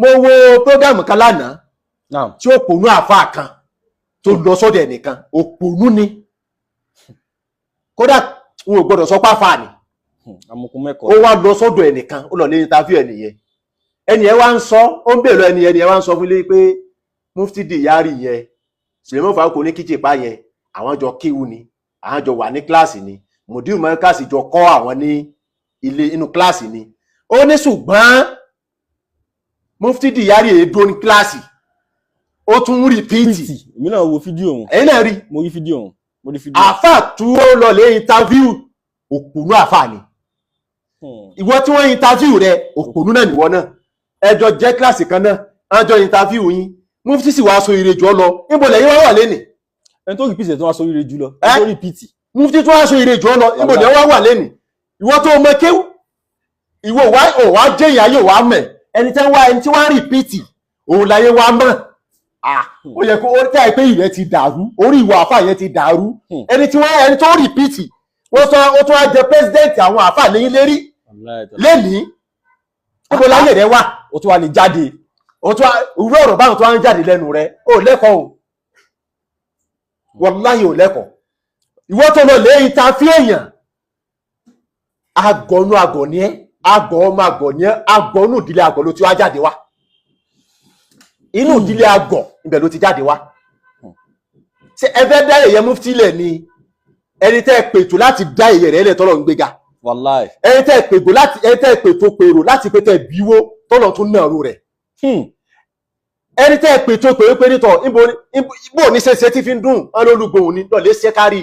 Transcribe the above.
mo wo program kan lánàá tí òpònú àfáà kan tó lọ sọ́dọ̀ ẹnìkan òpònú ni kódà wọn ò gbọdọ̀ sọ páfà ni ó wá lọ sọ́dọ̀ ẹnìkan ó lọ lé interview ẹnìyẹn ẹnìyẹn wá ń sọ ó ń bèèrè ẹnìyẹn wá ń sọ fún ilé pé Mufti Diyari yẹn Suleiman Faruq ní kíjìpá yẹn àwọn jọ kíwú ni àwọn jọ wà ní kíláàsì ni Mudiru Markaz jọ kọ́ àwọn ní ilé inú kíláàsì ni ó ní ṣùgbọ́n Mufti Diyari èdò ní kíláàsì ó tún rìpíìtì. èmi náà wo fídíò wọn. ẹ̀yin náà rí. mo rí fídíò wọn. àfà tú ó lọ lé interview òpònú àfà ni. ìwọ tí wọ́n interview rẹ òpònú náà nìwọ náà ẹjọ́ jẹ́ kíláàsì kan náà àjọ interview yín Mufti sì wá so ire jù ọ lọ níbo lẹ́yìn wá wà lénìí. ẹni tó rìpíìtì tó wá so ire jù lọ ẹni tó rìpíìtì. Mufti tó wá so ire jù ọ lọ níbo lẹ́yìn wá wà lénìí. ìwọ tó mọ kéwù ìwọ wá jẹ́ ìyá yóò wá mẹ́ ẹni tí wọ́n rìpíìtì òun láyé wá mọ̀. ó yẹ kó ó tẹ́ pé ìrẹ́ ti dàrú orí ìwà àfà yẹn ti dàrú ẹni tó rìpíìtì ó tún wá jẹ pẹ́sidẹ́ǹtì àwọn àfà lẹ́yìn lérí lẹ́nìí níbo láyé rẹ wà ó tún wá lè jáde ó tún irú ọ̀rọ̀ báwọn tó wá ń jáde lẹ́nu rẹ ó lẹ́kọ̀ọ́ o wàláhì ò lẹ́kọ̀ọ́ ìwọ tó lọ lé interview èèyàn agọ̀nú agọ̀ ni ẹ́ agọ̀ ọmọ agọ̀ ni ẹ́ agọ̀nú ìdílé agọ̀ ló ti wá jáde wá inú ìdílé agọ̀ ibẹ̀ ló ti jáde wá ṣé ẹ fẹ́ dá èyẹ Mufti lẹ̀ ni ẹni tẹ́ pètò láti dá èyẹ rẹ̀ lẹ̀ tọ́lọ̀ ń gbéga wàláhì ẹni tẹ́ pètò pèrò láti pètò ẹ̀bíwó tọ́lọ̀ tún náà rò rẹ̀ ẹni tẹ́ pètò pèrò pé nítọ̀ ibo ní ṣeṣe tí fi ń dùn ọ́n lólùgbòhùn ní lọ́lẹ́ ṣẹ́kárì